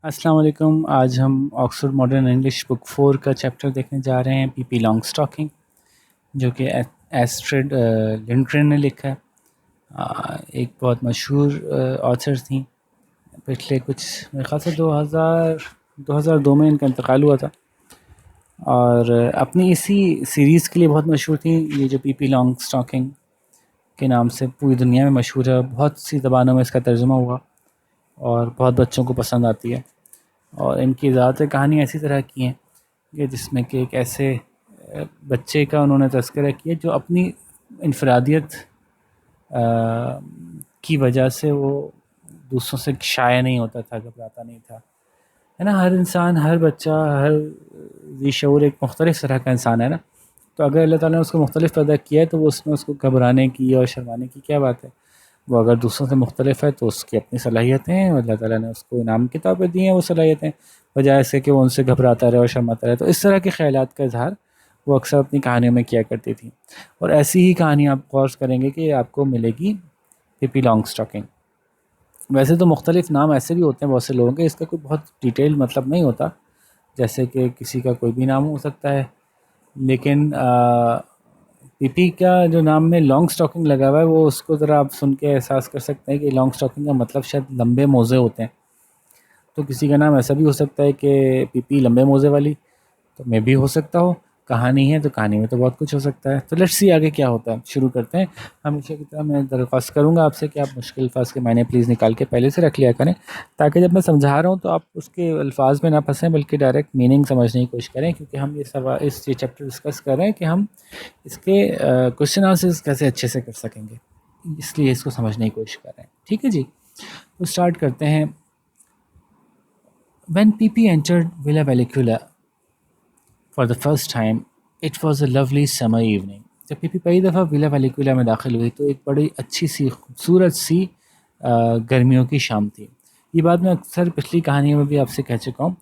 अस्सलाम वालेकुम। आज हम ऑक्सफोर्ड मॉडर्न इंग्लिश बुक 4 का चैप्टर देखने जा रहे हैं, पीपी लॉन्गस्टॉकिंग, जो कि एस्ट्रिड लिंडग्रेन ने लिखा है। एक बहुत मशहूर ऑथर थी। पिछले कुछ मेरे ख्याल से 2002 में इनका इंतकाल हुआ था, और अपनी इसी सीरीज़ के लिए बहुत मशहूर थी। ये जो पीपी लॉन्गस्टॉकिंग के नाम से पूरी दुनिया में मशहूर है, बहुत सी ज़बानों में इसका तर्जुमा हुआ और बहुत बच्चों को पसंद आती है। और इनकी ज़्यादातर कहानी ऐसी तरह की हैं कि जिसमें कि एक ऐसे बच्चे का उन्होंने तज़किरा किया जो अपनी इनफरादियत की वजह से वो दूसरों से शाया नहीं होता था, घबराता नहीं था। है ना, हर इंसान, हर बच्चा, हर ज़ी शऊर एक मुख्तलिफ़ तरह का इंसान है ना। तो अगर अल्लाह ताला ने उसको मुख्तलिफ़ पैदा किया है तो वो उसमें उसको घबराने की और शर्माने की क्या बात है। वो अगर दूसरों से मुख्तलिफ़ है तो उसकी अपनी सलाहियतें हैं, अल्लाह ताला ने उसको इनाम के तौर पे दी हैं वो सलाहियतें, बजाय से कि वो उनसे घबराता रहे और शर्माता रहे। तो इस तरह के ख़यालात का इज़हार वो अक्सर अपनी कहानियों में किया करती थी। और ऐसी ही कहानी आप गौर करेंगे कि आपको मिलेगी पिपी लॉन्गस्टॉकिंग। वैसे तो मुख्तलिफ़ नाम ऐसे भी होते हैं बहुत से लोगों के, इसका कोई बहुत डिटेल मतलब नहीं होता, जैसे कि किसी का कोई भी नाम हो सकता है। लेकिन पीपी का जो नाम में लॉन्ग स्टॉकिंग लगा हुआ है, वो उसको ज़रा आप सुन के एहसास कर सकते हैं कि लॉन्ग स्टॉकिंग का मतलब शायद लंबे मोज़े होते हैं। तो किसी का नाम ऐसा भी हो सकता है कि पीपी लंबे मोज़े वाली, तो मे भी हो सकता हो। कहानी है तो कहानी में तो बहुत कुछ हो सकता है। तो लेट्स सी आगे क्या होता है, शुरू करते हैं। हमेशा की तरह मैं दरख्वास्त करूँगा आपसे कि आप मुश्किल अल्फाज के मायने प्लीज़ निकाल के पहले से रख लिया करें, ताकि जब मैं समझा रहा हूँ तो आप उसके अल्फाज में ना फंसें, बल्कि डायरेक्ट मीनिंग समझने की कोशिश करें। क्योंकि हम ये चैप्टर डिस्कस कर रहे हैं कि हम इसके क्वेश्चन आंसर्स कैसे अच्छे से कर सकेंगे, इसलिए इसको समझने की कोशिश कर रहे हैं। ठीक है जी, तो स्टार्ट करते हैं। When PP entered Villa Velicula for the first time, it was a lovely summer evening. जब पीपी पहली दफ़ा विला वेलिकुला में दाखिल हुई तो एक बड़ी अच्छी सी खूबसूरत सी गर्मियों की शाम थी। ये बात मैं अक्सर पिछली कहानियों में भी आपसे कह चुका हूँ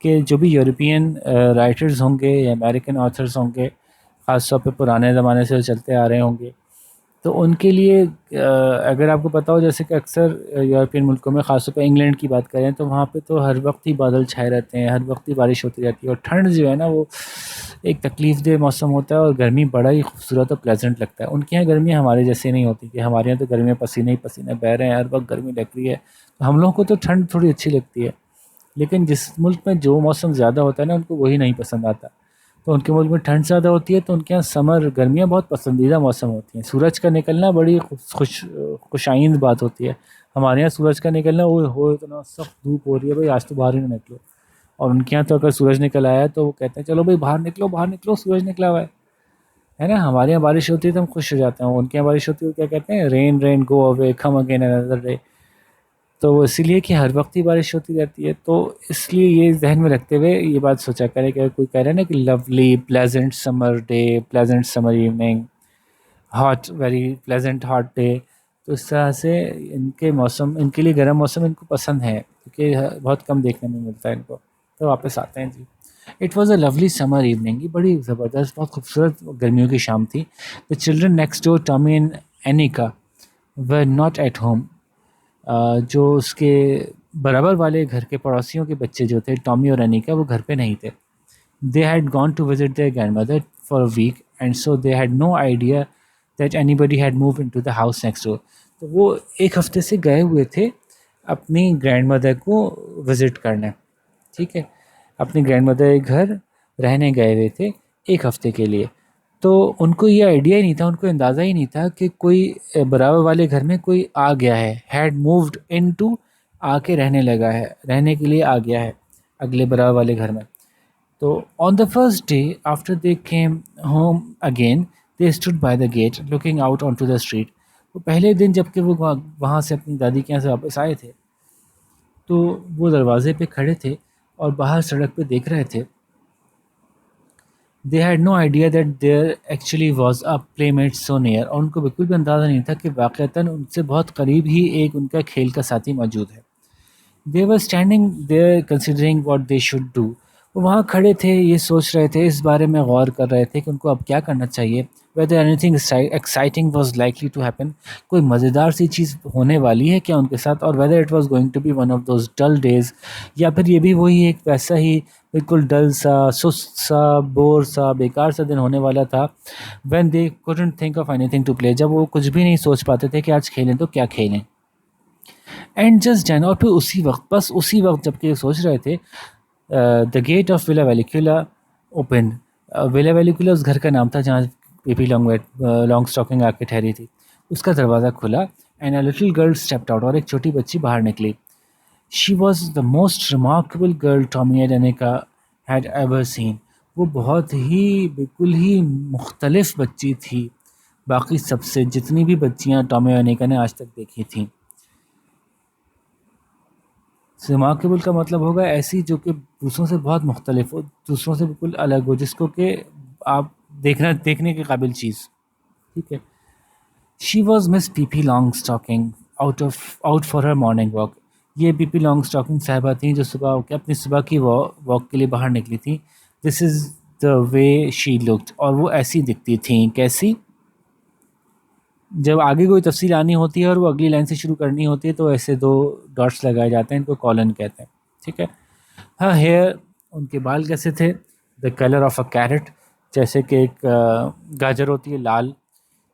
कि जो भी यूरोपियन राइटर्स होंगे या अमेरिकन ऑथर्स होंगे, ख़ास तौर पे पुराने ज़माने से चलते आ रहे होंगे, तो उनके लिए अगर आपको पता हो, जैसे कि अक्सर यूरोपियन मुल्कों में, ख़ास तौर पे इंग्लैंड की बात करें, तो वहाँ पे तो हर वक्त ही बादल छाए रहते हैं, हर वक्त ही बारिश होती रहती है, और ठंड जो है ना वो एक तकलीफ़ देह मौसम होता है, और गर्मी बड़ा ही खूबसूरत और प्लेजेंट लगता है। उनके यहाँ गर्मी हमारे जैसे नहीं होती कि हमारे यहाँ तो गर्मी में पसीने ही पसीने बह रहे हैं, हर वक्त गर्मी लग रही है। तो हम लोगों को तो ठंड थोड़ी अच्छी लगती है, लेकिन जिस मुल्क में जो मौसम ज़्यादा होता है ना, उनको वही नहीं पसंद आता। तो उनके मुल्क में ठंड ज़्यादा होती है, तो उनके यहाँ समर, गर्मियाँ बहुत पसंदीदा मौसम होती हैं। सूरज का निकलना बड़ी खुशाइंद बात होती है। हमारे यहाँ सूरज का निकलना, ओए हो इतना सख्त धूप हो रही है भाई, आज तो बाहर ही ना निकलो। और उनके यहाँ तो अगर सूरज निकल आया है तो वो कहते हैं चलो भाई बाहर निकलो, बाहर निकलो, सूरज निकला हुआ है ना। हमारे यहाँ बारिश होती है तो हम खुश हो जाते हैं, उनके यहाँ बारिश होती है तो क्या कहते हैं, rain rain go away come again another day. तो वो इसीलिए कि हर वक्त ही बारिश होती रहती है। तो इसलिए ये ज़हन में रखते हुए ये बात सोचा करें कि अगर कोई कह रहा है ना कि lovely pleasant summer day, pleasant summer evening, hot, very pleasant hot day, तो इस तरह से इनके मौसम, इनके लिए गर्म मौसम इनको पसंद है, क्योंकि बहुत कम देखने में मिलता है इनको। तो वापस आते हैं जी। It was a lovely summer evening, ये बड़ी ज़बरदस्त, बहुत खूबसूरत गर्मियों की शाम थी। The children next door, Tommy and Annika, were not at home. जो उसके बराबर वाले घर के पड़ोसियों के बच्चे जो थे, टॉमी और अनिका, वो घर पे नहीं थे। They had gone to visit their grandmother for a week, and so they had no idea that anybody had move into the house next door. तो वो एक हफ्ते से गए हुए थे अपनी ग्रैंडमदर को विज़िट करने। ठीक है, अपनी ग्रैंडमदर के घर रहने गए हुए थे एक हफ्ते के लिए। तो उनको ये आइडिया ही नहीं था, उनको अंदाज़ा ही नहीं था कि कोई बराबर वाले घर में कोई आ गया है, हैड मूव्ड इनटू, आके रहने लगा है, रहने के लिए आ गया है अगले बराबर वाले घर में। तो on the first day after they came home again, they stood by the gate looking out on to the street. तो पहले दिन जबकि वो वहाँ से अपनी दादी के यहाँ से वापस आए थे, तो वो दरवाजे पे खड़े थे और बाहर सड़क पे देख रहे थे। They had no idea that there actually was a playmate so near, और उनको बिल्कुल भी अंदाज़ा नहीं था कि वाक़तन उनसे बहुत करीब ही एक उनका खेल का साथी मौजूद है। They were standing there considering what they should do, वो वहाँ खड़े थे, ये सोच रहे थे, इस बारे में गौर कर रहे थे कि उनको अब क्या करना चाहिए। Whether anything exciting was likely to happen, कोई मज़ेदार सी चीज़ होने वाली है क्या उनके साथ, और whether it was going to be one of those dull days, या फिर ये भी वही एक वैसा ही बिल्कुल डल सा, सुस्त सा, बोर सा, बेकार सा दिन होने वाला था। When they couldn't think of anything to play, जब वो कुछ भी नहीं सोच पाते थे कि आज खेलें तो क्या खेलें। एंड जस्ट देन, और फिर उसी वक्त, बस उसी वक्त जबकि ये सोच रहे थे, the gate of Villa Villekulla open. Villa Villekulla उस घर का नाम था जहाँ पीपी लॉन्ग स्टॉकिंग आके ठहरी थी। उसका दरवाज़ा खुला and a little girl stepped out, और एक छोटी बच्ची बाहर निकली। She was the most remarkable girl Tommy and Anika had ever seen. वो बहुत ही बिल्कुल ही मुख्तलिफ बच्ची थी बाकी सबसे, जितनी भी बच्चियाँ टॉमी और अनिका ने आज तक देखी थीं। रिमार्केबल का मतलब होगा ऐसी जो कि दूसरों से बहुत मुख्तलिफ हो, दूसरों से बिल्कुल अलग हो, जिसको कि आप देखने के काबिल चीज़। ठीक है। She was miss Pippi long stocking out for her morning walk. ये पीपी लॉन्ग स्टॉकिंग साहिबा थी जो सुबह के अपनी सुबह की वॉक के लिए बाहर निकली थी। This is the way she looked, और वो ऐसी दिखती थी। कैसी? जब आगे कोई तफसील आनी होती है और वो अगली लाइन से शुरू करनी होती है तो ऐसे दो डॉट्स लगाए जाते हैं, इनको कॉलन कहते हैं। ठीक है। हाँ, हेयर, उनके बाल कैसे थे? The colour of a carrot, जैसे कि एक गाजर होती है लाल।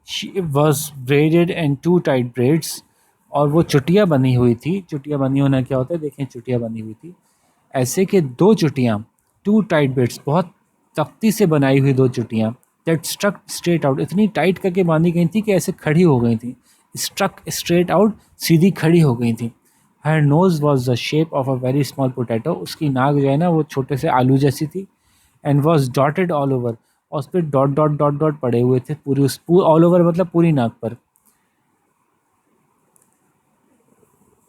She was braided and two tight braids, और वो चुटिया बनी हुई थी। चुटिया बनी होना क्या होता है, देखें, चुटिया बनी हुई थी ऐसे कि दो चुटियाँ, टू टाइट ब्रेड्स, बहुत तख्ती से बनाई हुई दो चुटियाँ, दैट स्ट्रक स्ट्रेट आउट, इतनी टाइट करके बांधी गई थी कि ऐसे खड़ी हो गई थी। स्ट्रक स्ट्रेट आउट, सीधी खड़ी हो गई थी। Her nose was the shape of a very small potato, उसकी नाक जो है ना वो छोटे से आलू जैसी थी। And was dotted all over, और उस पर डॉट डॉट डॉट डॉट पड़े हुए थे पूरी, उस ऑल ओवर मतलब पूरी नाक पर।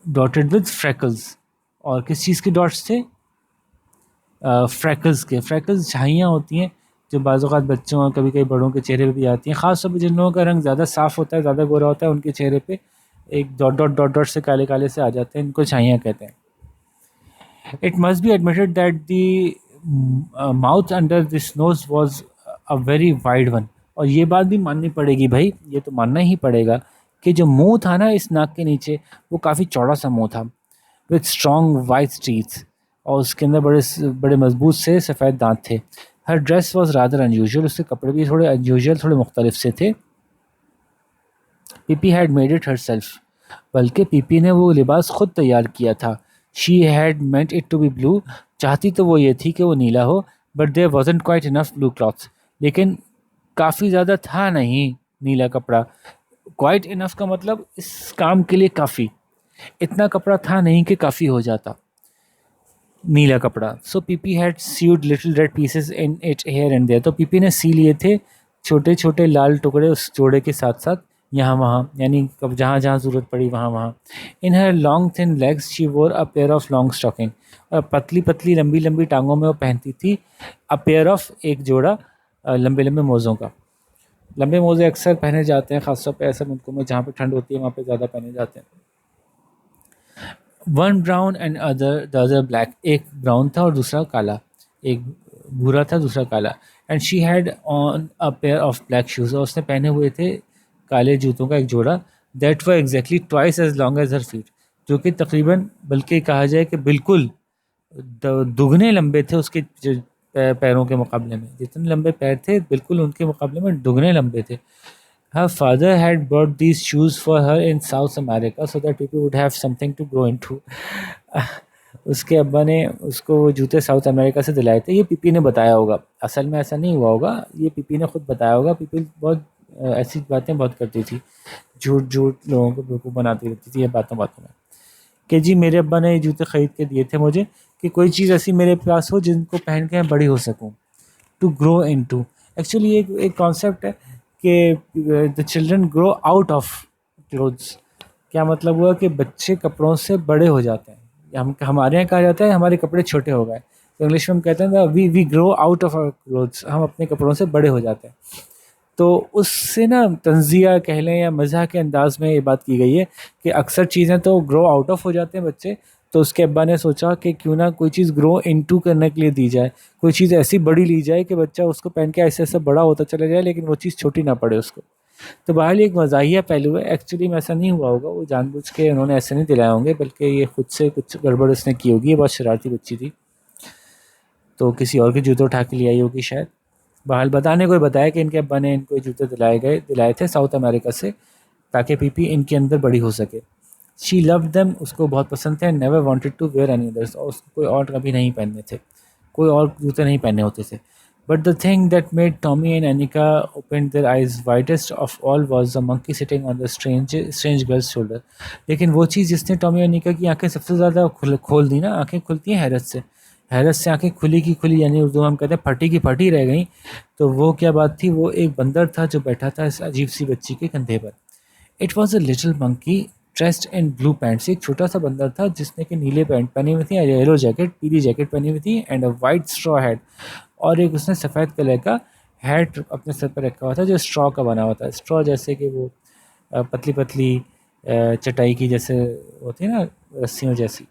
डॉटेड विद फ्रैकल्स, और किस चीज़ के डॉट्स थे? फ्रैकल्स के। फ्रैकल्स झाइयाँ होती हैं जो बाज़-औक़ात बच्चों और कभी-कभी बड़ों के चेहरे पे भी आती हैं। ख़ास तौर पे जिन लोगों का रंग ज़्यादा साफ़ होता है, ज़्यादा गोरा होता है, उनके चेहरे पे एक डॉट डॉट डॉट डॉट से काले-काले से आ जाते हैं, इनको झाइयाँ कहते हैं। It must be admitted that the mouth under this nose was a very wide one, और ये बात भी माननी पड़ेगी भाई, ये तो मानना ही पड़ेगा कि जो मुँह था ना इस नाक के नीचे, वो काफ़ी चौड़ा-सा मुँह था। विथ स्ट्रॉन्ग वाइट टीथ, और उसके अंदर बड़े मजबूत से सफ़ेद दांत थे। Her dress was rather unusual, उसके कपड़े भी थोड़े अनयूजुअल, थोड़े मुख्तलिफ से थे। Pippi had made it herself, बल्कि पीपी ने वो लिबास खुद तैयार किया था। She had meant it to be blue, चाहती तो वो ये थी कि वो नीला हो, but there wasn't quite enough blue cloths, लेकिन काफ़ी ज़्यादा था नहीं नीला कपड़ा। क्वाइट इनफ का मतलब इस काम के लिए काफ़ी, इतना कपड़ा था नहीं कि काफ़ी हो जाता नीला कपड़ा। So Pippi had sewed little red pieces in it here and there, तो पीपी ने सी लिए थे छोटे छोटे लाल टुकड़े उस जोड़े के साथ साथ यहाँ वहाँ, यानी कब जहाँ जहाँ ज़रूरत पड़ी वहाँ वहाँ। In her long thin legs she wore a pair of long stocking, और पतली पतली लंबी लंबी टांगों में वो पहनती थी अ पेयर ऑफ, एक जोड़ा लंबे लंबे मोज़ों का। लंबे मोज़े अक्सर पहने जाते हैं ख़ासतौर पर ऐसे मुल्कों में जहाँ पर ठंड होती है, वहाँ पर ज़्यादा पहने जाते हैं। One brown and the other black, एक ब्राउन था और दूसरा काला, एक भूरा था दूसरा काला। And she had on a pair of black shoes, और उसने पहने हुए थे काले जूतों का एक जोड़ा। That were exactly twice as long as her feet, जो कि तकरीबन, बल्कि कहा जाए कि बिल्कुल दुगने लंबे थे उसके पैरों के मुकाबले में। जितने लंबे पैर थे बिल्कुल उनके मुकाबले में दुगने लंबे थे। Her father had bought these shoes for her in South America so that people would have something to grow into. उसके अब्बा ने उसको वो जूते साउथ अमेरिका से दिलाए थे। ये पीपी ने बताया होगा, असल में ऐसा नहीं हुआ होगा, ये पीपी ने खुद बताया होगा। पीपी बहुत ऐसी बातें बहुत करती थी, झूठ झूठ लोगों को बेवकूफ़ बनाती रहती थी ये बातों बातों में, कि जी मेरे अब्बा ने ये जूते ख़रीद के दिए थे मुझे कि कोई चीज़ ऐसी मेरे पास हो जिनको पहन के मैं बड़ी हो सकूँ, टू ग्रो इनटू। एक्चुअली एक कॉन्सेप्ट है कि the children grow out of clothes. क्या मतलब हुआ कि बच्चे कपड़ों से बड़े हो जाते हैं। हम हमारे यहाँ कहा जाता है हमारे कपड़े छोटे हो गए, तो इंग्लिश में हम कहते हैं we grow out of our clothes, हम अपने कपड़ों से बड़े हो जाते हैं। तो उससे ना तंज़िया कह लें या मज़ाक के अंदाज में ये बात की गई है कि अक्सर चीज़ें तो ग्रो आउट ऑफ हो जाते हैं बच्चे, तो उसके अब्बा ने सोचा कि क्यों ना कोई चीज़ ग्रो इनटू करने के लिए दी जाए, कोई चीज़ ऐसी बड़ी ली जाए कि बच्चा उसको पहन के ऐसे ऐसे बड़ा होता चला जाए, लेकिन वो चीज़ छोटी ना पड़े उसको। तो बहरहाल ये एक मज़ाहिया पहलू है, एक्चुअली में ऐसा नहीं हुआ होगा, वो जानबूझ के उन्होंने ऐसे नहीं दिलाए होंगे, बल्कि ये खुद से कुछ गड़बड़ उसने की होगी, ये बहुत शरारती बच्ची थी, तो किसी और के जूते उठा के ले आई होगी शायद। बहरहाल बताने को ही बताया कि इनके अब्बा ने इनको ये जूते दिलाए थे साउथ अमेरिका से, ताकि पीपी इनके अंदर बड़ी हो सके। शी लव्ड देम, उसको बहुत पसंद थे, and never wanted to wear any others, और उसको कोई और कभी नहीं पहनने थे, कोई और जूते नहीं पहनने होते थे। But the thing that made Tommy and Aneka open their eyes widest of all was the monkey sitting on the strange girls shoulder. लेकिन वो चीज़ जिसने टॉमी और एनिका की आंखें सबसे ज़्यादा खोल दी ना, आंखें खुलती हैं हैरत से, हैरत से आंखें खुली की खुली, यानी उर्दू में हम कहते हैं फटी की फटी रह गई। तो वो क्या बात थी, वो एक बंदर था जो बैठा था इस अजीब सी बच्ची के कंधे पर। It was a little monkey dressed in blue pants, एक छोटा सा बंदर था जिसने कि नीले पैंट पहनी हुई थी, येलो जैकेट, पीली जैकेट पहनी हुई थी, and a white straw hat, और एक उसने सफ़ेद कलर का हैट अपने सर पर रखा हुआ था जो स्ट्रॉ का बना हुआ था। स्ट्रॉ जैसे कि वो पतली पतली चटाई की जैसे होती है ना, रस्सियों जैसी।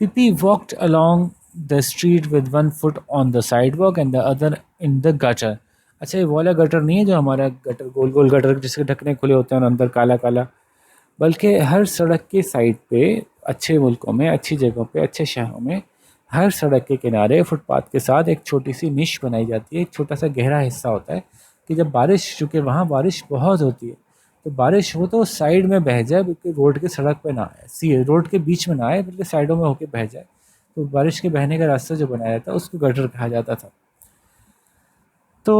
Pippi walked along the street with one foot on the sidewalk and the other in the gutter. अच्छा, ये वो वाला गटर नहीं है जो हमारा गटर, गोल गोल गटर जिसके ढकने खुले होते हैं और अंदर काला काला, बल्कि हर सड़क के साइड पे, अच्छे मुल्कों में, अच्छी जगहों पे, अच्छे शहरों में, हर सड़क के किनारे फुटपाथ के साथ एक छोटी सी निश बनाई जाती है, एक छोटा सा गहरा हिस्सा होता है कि जब बारिश, चूँकि वहाँ बारिश बहुत होती है, तो बारिश हो तो साइड में बह जाए, बल्कि रोड के सड़क पे ना आए, सी रोड के बीच में ना आए, बल्कि साइडों में होके बह जाए। तो बारिश के बहने का रास्ता जो बनाया जाता है उसको गटर कहा जाता था। तो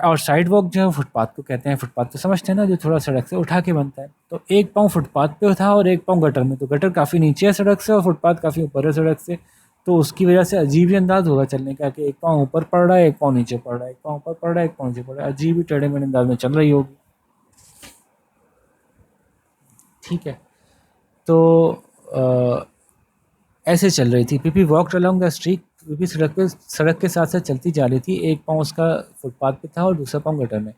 और साइड वॉक जो है फुटपाथ को कहते हैं, फुटपाथ तो समझते हैं ना, जो थोड़ा सड़क से उठा के बनता है। तो एक पाँव फुटपाथ पे था और एक पाँव गटर में, तो गटर काफ़ी नीचे है सड़क से और फुटपाथ काफ़ी ऊपर है सड़क से, तो उसकी वजह से अजीब ही अंदाज होगा चलने का कि एक पाँव ऊपर पड़ रहा है, एक पाँव नीचे पड़ रहा है, एक पाँव ऊपर पड़ रहा है, एक पाँव नीचे पड़ रहा है, अजीब ही टेढ़े मेढ़े अंदाज में चल रही होगी। ठीक है, तो ऐसे चल रही थी। PP walked along the street, PP सड़क के साथ साथ चलती जा रही थी, एक पाँव उसका फुटपाथ पे था और दूसरा पाँव गटर में।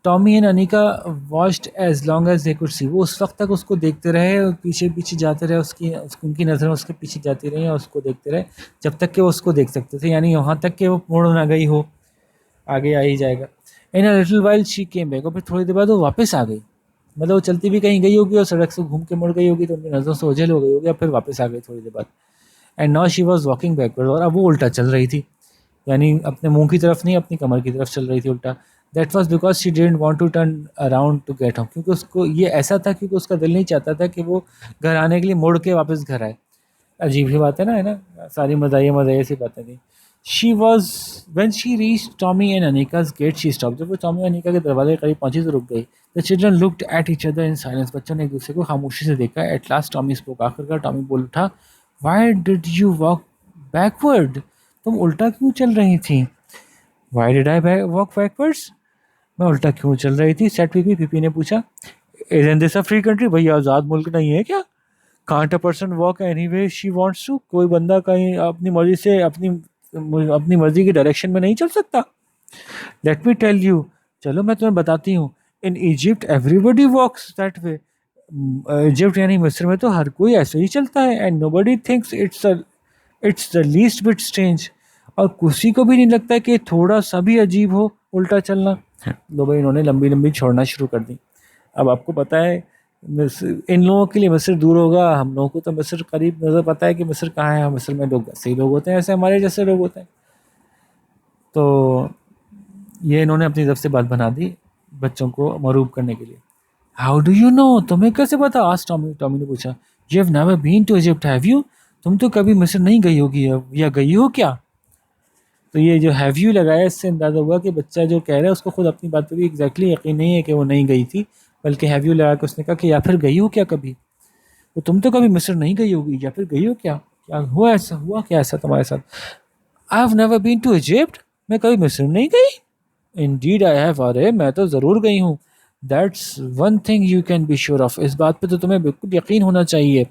Tommy and Annika watched as long as they could see, वो उस वक्त तक उसको देखते रहे और पीछे पीछे जाते रहे, उनकी नज़रें उसके पीछे जाती रही और उसको देखते रहे जब तक कि वो उसको देख सकते थे, यानी वहाँ तक कि वो मुड़ ना गई हो, आगे आ ही जाएगा। In a little while she came back, और फिर थोड़ी देर बाद वो वापस आ गई, मतलब वो चलती भी कहीं गई होगी और सड़क से घूम के मुड़ गई होगी, तो उनकी नज़रों से ओझल हो गई होगी, और फिर वापस आ गई थोड़ी देर बाद। And now she was walking backward, और अब वो उल्टा चल रही थी, यानी अपने मुंह की तरफ नहीं, अपनी कमर की तरफ चल रही थी उल्टा। That was because she didn't want to turn around to get home, क्योंकि उसको ये ऐसा था, क्योंकि उसका दिल नहीं चाहता था कि वो घर आने के लिए मुड़ के वापस घर आए। अजीब ही बात है ना, सारी मज़ाहिया मज़ाहिया सी बातें थी। She was when she reach Tommy and Annika's gate she stop, जब वो टॉमी और अनिका के दरवाजे के करीब पहुंची तो रुक गई। The children looked at each other in silence, बच्चों ने एक दूसरे को खामोशी से देखा। एट लास्ट टॉमी स्पोक, आखिरकार टॉमी बोल उठा, why did you walk backward, तुम उल्टा क्यों चल रही थी। Why did I walk backwards, मैं उल्टा क्यों चल रही थी, सेट पीपी, पीपी ने पूछा। Isn't this a free country, भैया आज़ाद मुल्क नहीं है क्या। Can't a person walk any way she wants to, कोई बंदा कहीं अपनी मर्जी से अपनी मर्जी की डायरेक्शन में नहीं चल सकता। लेट मी टेल यू, चलो मैं तुम्हें बताती हूँ, in Egypt everybody walks that way, Egypt यानी मिस्र में तो हर कोई ऐसे ही चलता है, and nobody thinks it's the least bit strange, और किसी को भी नहीं लगता कि थोड़ा सा भी अजीब हो उल्टा चलना। लो भाई, इन्होंने लंबी लंबी छोड़ना शुरू कर दी। अब आपको पता है इन लोगों के लिए मिस्र दूर होगा, हम लोगों को तो मिस्र करीब नज़र, पता है कि मिस्र कहाँ है, मिस्र में लोग ऐसे ही लोग होते हैं, ऐसे हमारे जैसे लोग होते हैं। तो ये इन्होंने अपनी तरफ से बात बना दी बच्चों को मरूब करने के लिए। हाउ डू यू नो, तुम्हें कैसे पता, आज टॉमी टॉमी ने पूछा। You have never been to Egypt have you, तुम तो कभी मिस्र नहीं गई होगी या गई हो क्या। तो ये जो हैव यू लगाया, इससे अंदाज़ा हुआ कि बच्चा जो कह रहा है उसको खुद अपनी बात पे भी एग्जैक्टली यकीन नहीं है कि वो नहीं गई थी, बल्कि हैव यू लगा के उसने कहा कि या फिर गई हो क्या कभी, तो तुम तो कभी मिस्र नहीं गई होगी, या फिर गई हो क्या, क्या हुआ, ऐसा हुआ क्या ऐसा तुम्हारे साथ। I have never been to Egypt, मैं कभी मिस्र नहीं गई। इंडीड आई हैव, अरे मैं तो ज़रूर गई हूँ। That's one thing you can be sure of, इस बात पे तो तुम्हें बिल्कुल यकीन होना चाहिए।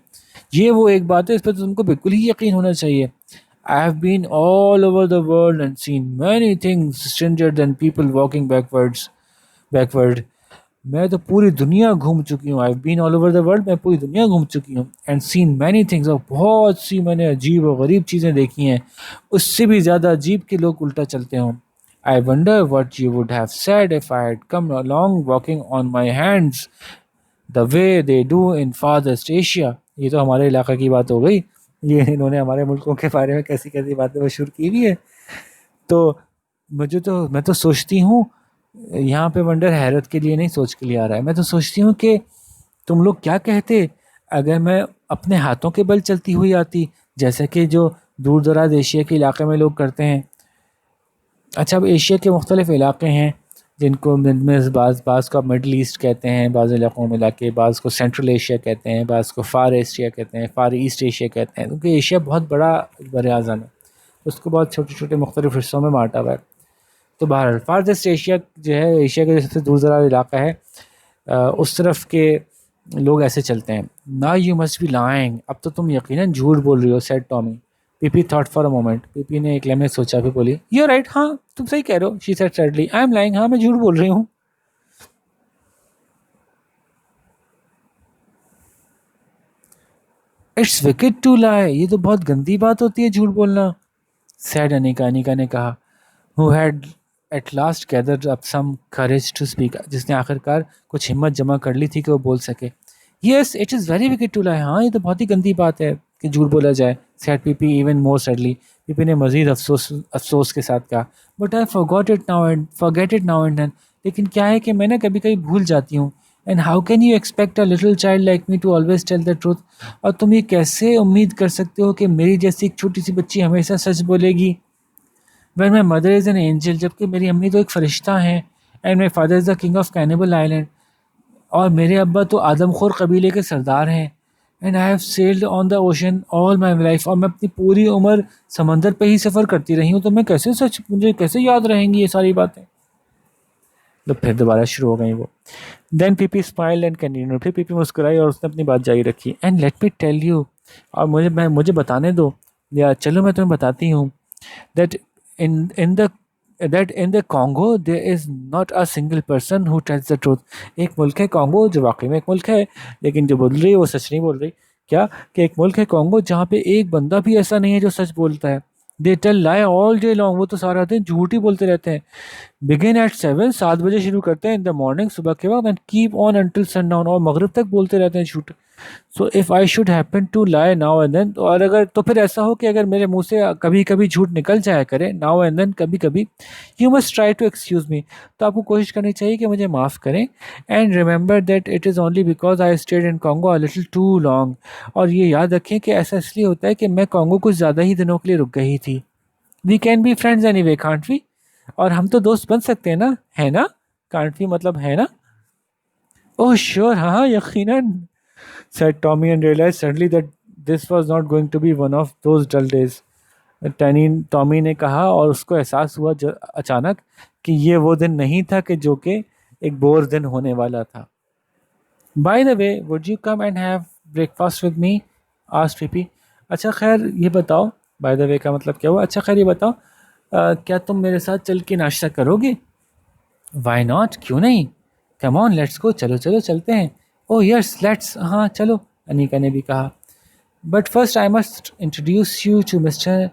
ये वो एक बात है, इस पर तो तुमको बिल्कुल ही यकीन होना चाहिए। I have been all over the world and seen many things stranger than people walking backward, मैं तो पूरी दुनिया घूम चुकी हूँ, I have been all over the world, मैं पूरी दुनिया घूम चुकी हूँ, एंड सीन मैनी थिंग्स, और बहुत सी मैंने अजीब और गरीब चीज़ें देखी हैं, उससे भी ज़्यादा अजीब के लोग उल्टा चलते हों. I wonder what you would have said if I had come along walking on my hands the way they do in far east Asia. ये तो हमारे इलाका की बात हो गई, ये इन्होंने हमारे मुल्कों के बारे में कैसी कैसी बातें मशहूर की हुई है. तो मैं तो सोचती हूँ, यहाँ पे वंडर हैरत के लिए नहीं, सोच के लिए आ रहा है. मैं तो सोचती हूँ कि तुम लोग क्या कहते अगर मैं अपने हाथों के बल चलती हुई आती, जैसे कि जो दूर दराज एशिया के इलाके में लोग करते हैं. अच्छा, अब एशिया के मुख्तलिफ इलाके हैं जिनको में बाज़ को मिडल ईस्ट कहते हैं, बाज़ इलाकों में इलाके, बाज़ को सेंट्रल एशिया कहते हैं, बाज़ को फार एशिया कहते हैं, फार ईस्ट एशिया कहते हैं, क्योंकि एशिया बहुत बड़ा बर अज़म है, उसको बहुत छोटे छोटे मुख्तलिफ हिस्सों में बांटा हुआ है. तो बहरहाल फार ईस्ट एशिया जो है, एशिया का सबसे दूर दराज इलाका है, उस तरफ के लोग ऐसे चलते हैं. ना यू मस्ट बी लाइंग, अब तो तुम यकीनन झूठ बोल रही हो, said Tommy. PP thought for a moment, PP ने एक लम्हे सोचा, फिर बोली, यू राइट, हाँ तुम सही कह रहे हो. She said sadly, I am lying, हाँ मैं झूठ बोल रही हूँ. इट्स विकेट टू लाई, ये तो बहुत गंदी बात होती है झूठ बोलना, सैड अनिका. अनिका ने कहा, who had at last gathered up some courage to speak, जिसने आखिरकार कुछ हिम्मत जमा कर ली थी कि वो बोल सके. Yes it is very wicked to lie, हाँ ये तो बहुत ही गंदी बात है कि झूठ बोला जाए. Said Pippi even more sadly, Pippi ने मजीद अफसोस अफसोस के साथ कहा, but I forget it now and then, लेकिन क्या है कि मैं ना कभी कभी भूल जाती हूँ. And how can you expect a little child like me to always tell the truth, और तुम ये कैसे उम्मीद कर सकते हो कि मेरी जैसी एक छोटी सी बच्ची हमेशा सच बोलेगी. When my mother is an angel, जबकि मेरी अम्मी तो एक फ़रिश्ता हैं. And my father is the king of cannibal island, और मेरे अब्बा तो आदमखोर कबीले के सरदार हैं. And I have sailed on the ocean all my life, और मैं अपनी पूरी उम्र समंदर पे ही सफ़र करती रही हूँ, तो मैं कैसे सच, मुझे कैसे याद रहेंगी ये सारी बातें. तो फिर दोबारा शुरू हो गई वो. Then Pippi smile and continue, फिर पीपी मुस्कुराई और उसने अपनी बात जारी रखी. And let me tell you, और मुझे बताने दो, या चलो मैं तुम्हें बताती हूँ, that in the that in the Congo there is not a single person who tells the truth. एक मुल्क है कॉन्गो, जो वाकई में एक मुल्क है, लेकिन जो बोल रही है वो सच नहीं बोल रही. क्या कि एक मुल्क है कॉन्गो जहाँ पे एक बंदा भी ऐसा नहीं है जो सच बोलता है. They tell lie all day long, वो तो सारा दिन झूठ ही बोलते रहते हैं. बिगिन एट 7, 7 बजे शुरू करते हैं इन द मॉर्निंग, सुबह के वक्त, and keep on until sundown, और मगरिब तक बोलते रहते हैं झूठ. So if I should happen to lie now and then, और अगर तो फिर ऐसा हो कि अगर मेरे मुंह से कभी कभी झूठ निकल जाया करे, नाउ एंड देन, कभी कभी, you must try to excuse me, तो आपको कोशिश करनी चाहिए कि मुझे माफ़ करें. And remember that it is only because I stayed in Congo a little too long, और ये याद रखें कि ऐसा इसलिए होता है कि मैं कॉन्गो कुछ ज़्यादा ही दिनों के लिए रुक गई थी. We can be friends anyway can't we, और हम तो दोस्त बन सकते हैं ना, है ना. कांट वी मतलब है ना. ओह श्योर, हाँ हाँ यकीनन, said Tommy, and realized suddenly that this was not going to be one of those dull days. टनी टॉमी ने कहा, और उसको एहसास हुआ अचानक कि ये वो दिन नहीं था कि जो कि एक बोर दिन होने वाला था. By the way, would you come and have breakfast with me, asked PP. अच्छा खैर ये बताओ, बाय द वे का मतलब क्या हुआ, अच्छा खैर ये बताओ, क्या तुम मेरे साथ चल के नाश्ता करोगे. वाई नॉट, क्यों नहीं. कम ऑन लेट्स गो, चलो चलो चलते हैं. ओह यस लेट्स, हाँ चलो, अनिका ने भी कहा. But first I must introduce you to mister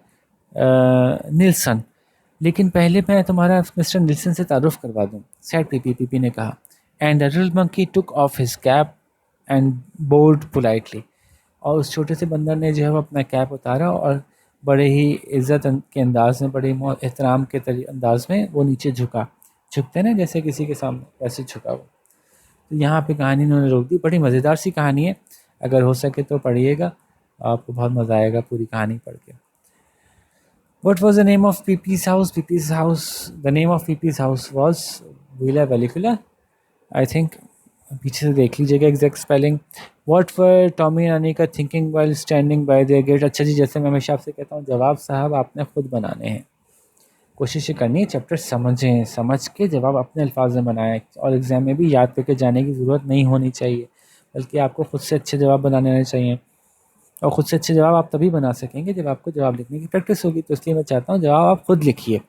Nilsson, लेकिन पहले मैं तुम्हारा मिस्टर निल्सन से तारुफ करवा दूँ, सैड पीपी. पीपी ने कहा. And the little monkey took off his cap and board politely, और उस छोटे से बंदर ने जो है वो अपना कैप उतारा और बड़े ही इज़्ज़त के अंदाज में, बड़े ही एहतराम के अंदाज में वो नीचे झुका. झुकते हैं ना जैसे किसी के सामने, वैसे झुका वो. तो यहाँ पे कहानी इन्होंने रोक दी. बड़ी मज़ेदार सी कहानी है, अगर हो सके तो पढ़िएगा, आपको बहुत मज़ा आएगा पूरी कहानी पढ़ के. What was the name of Pepe's house? Pepe's house. The name of Pepe's house was Villa Valicula. I think. पीछे से देख लीजिएगा exact spelling. What were Tommy and Anika thinking while standing by their gate? अच्छा जी, जैसे मैं हमेशा आपसे कहता हूँ, जवाब साहब आपने खुद बनाने हैं. कोशिश ये करनी है चैप्टर समझें, समझ के जवाब अपने अल्फाज में बनाएं, और एग्ज़ाम में भी याद करके जाने की ज़रूरत नहीं होनी चाहिए, बल्कि आपको खुद से अच्छे जवाब बनाने आने चाहिए. और ख़ुद से अच्छे जवाब आप तभी बना सकेंगे जब आपको जवाब लिखने की प्रैक्टिस होगी. तो इसलिए मैं चाहता हूँ जवाब आप खुद लिखिए,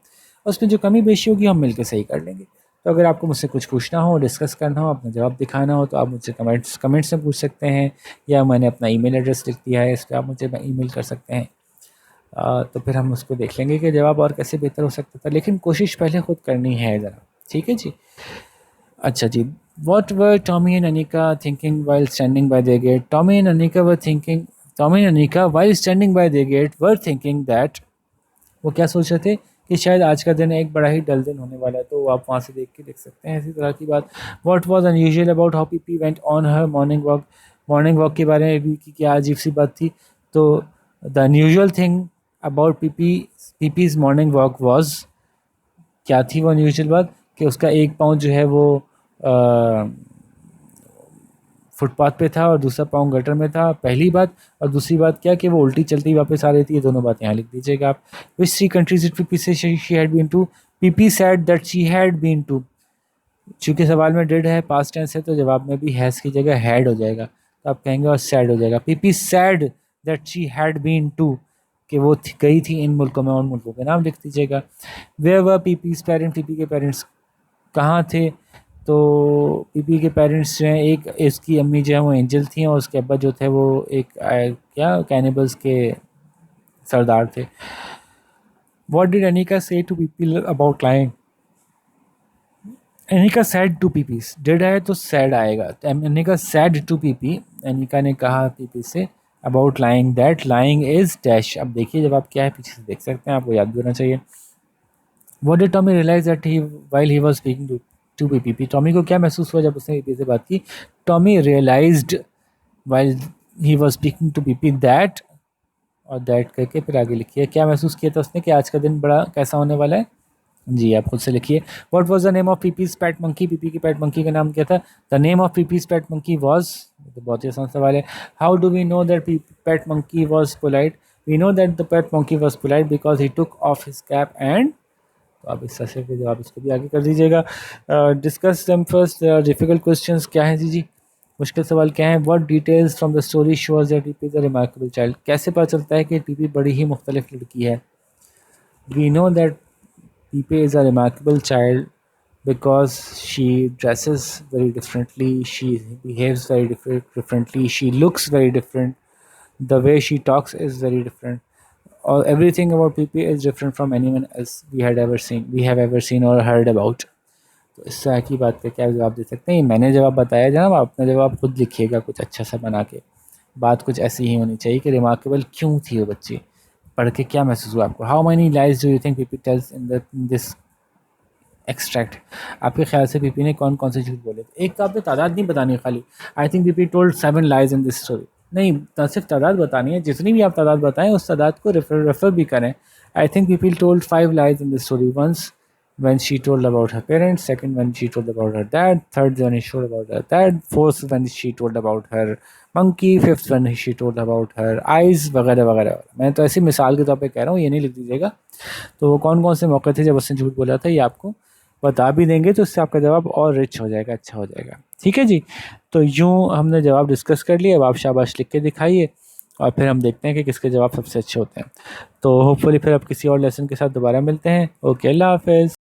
उसमें जो कमी बेशी होगी हम मिलकर सही कर लेंगे. तो अगर आपको मुझसे कुछ पूछना हो, डिस्कस करना हो, अपना जवाब दिखाना हो तो आप मुझसे कमेंट्स में पूछ सकते हैं, या मैंने अपना ईमेल एड्रेस लिख दिया है, इस पर आप मुझे ईमेल कर सकते हैं। तो फिर हम उसको देख लेंगे कि जवाब और कैसे बेहतर हो सकता था, लेकिन कोशिश पहले खुद करनी है ज़रा, ठीक है जी। अच्छा जी, what were Tommy and Anika thinking while standing by their gate? Tommy and Anika while standing by their gate were thinking that, वो क्या सोच रहे थे कि शायद आज का दिन एक बड़ा ही डल दिन होने वाला है, तो आप वहाँ से देख के देख सकते हैं इसी तरह की बात। What was unusual about how Pippi went on her morning walk के बारे में भी कि क्या अजीब सी बात थी। तो the unusual thing about Pippi's morning walk was, क्या थी वो अनयूजुअल बात, कि उसका एक पाँव जो है वो फुटपाथ पे था और दूसरा पाँव गटर में था, पहली बात। और दूसरी बात क्या कि वो उल्टी चलती वापस आ रही थी। ये दोनों बातें यहाँ लिख दीजिएगा आप। Which 3 countries did Pippi say she had been to? Pippi said that she had been to. चूँकि सवाल में डिड है, पास्ट टेंस है, तो जवाब में भी हैज़ की जगह हैड हो जाएगा, तो आप कहेंगे और सैड हो जाएगा। Pippi said that she had been to, कि वो गई थी इन मुल्कों में, और मुल्कों के नाम लिख दीजिएगा। Where were Pippi's parents? Pippi के पेरेंट्स कहाँ थे? तो पीपी के पेरेंट्स जो हैं, एक इसकी अम्मी जो है वो एंजल थी और उसके अब्बा जो थे वो एक क्या कैनिबल्स के सरदार थे। What did Annika say to Pippi about lying? Annika said to Pippi's, did है तो सैड आएगा। तो Annika said to Pippi, Annika ने कहा पीपी से about lying that lying is dash. अब देखिए जवाब क्या है, पीछे से देख सकते हैं, आपको याद भी होना चाहिए। What did Tommy realize that while he was speaking to PP? Tommy को क्या महसूस हुआ जब उसने पीपी से बात की? Tommy realized while he was speaking to PP that, और that करके फिर आगे लिखिए क्या महसूस किया था उसने कि आज का दिन बड़ा कैसा होने वाला है। जी आप खुद से लिखिए। What was the name of पीपी's pet monkey? PP की पेट मंकी का नाम क्या था? The name of पीपी's pet monkey was, तो बहुत ही आसान सवाल है। How do we know that pet monkey was polite? We know that the pet monkey was polite because he took off his cap and, तो आप इस तरह से जवाब इसको भी आगे कर दीजिएगा। डिस्कस दम फर्स्ट डिफ़िकल्ट क्वेश्चंस क्या हैं जी? मुश्किल सवाल क्या है? What details from the story shows that Pippi is a remarkable child? कैसे पता चलता है कि पीपी बड़ी ही मुख्तलिफ लड़की है? We know that Pippi is a remarkable child because she dresses very differently, she behaves very differently, she looks very different, the way she talks is very different, or everything about PP is different from anyone else we have ever seen or heard about। तो इस तरह की बात पे क्या जवाब दे सकते हैं? मैंने जवाब बताया जनाब, आप अपना जवाब खुद लिखिएगा कुछ अच्छा सा बना के। बात कुछ ऐसी ही होनी चाहिए कि रिमार्केबल क्यों थी वो बच्ची, पढ़ के क्या महसूस हुआ आपको? How many lies do you think Pippi tells in this extract? आपके ख्याल से पीपी ने कौन कौन से झूठ बोले? एक तो आपने तादाद नहीं बतानी खाली। आई think Pippi told 7 lies in this story. नहीं, ना सिर्फ तादाद बतानी है, जितनी भी आप तादाद बताएं उस तादाद को रेफर भी करें। I think Pippi told 5 lies in this story. Once when she told about her parents, second when she told about her dad, third when she told about her dad, fourth when she told about her monkey, fifth when she told about her eyes, वगैरह वगैरह। मैं तो ऐसी मिसाल के तौर पे कह रहा हूँ, ये नहीं लिख दीजिएगा। तो वो कौन कौन से मौके थे जब उसने झूठ बोला था, ये आपको बता भी देंगे, तो इससे आपका जवाब और रिच हो जाएगा, अच्छा हो जाएगा। ठीक है जी, तो यूँ हमने जवाब डिस्कस कर लिया। अब आप शाबाश लिख के दिखाइए और फिर हम देखते हैं कि किसके जवाब सबसे अच्छे होते हैं। तो होपफुली फिर अब किसी और लेसन के साथ दोबारा मिलते हैं। ओके, अल्लाह हाफ़िज़।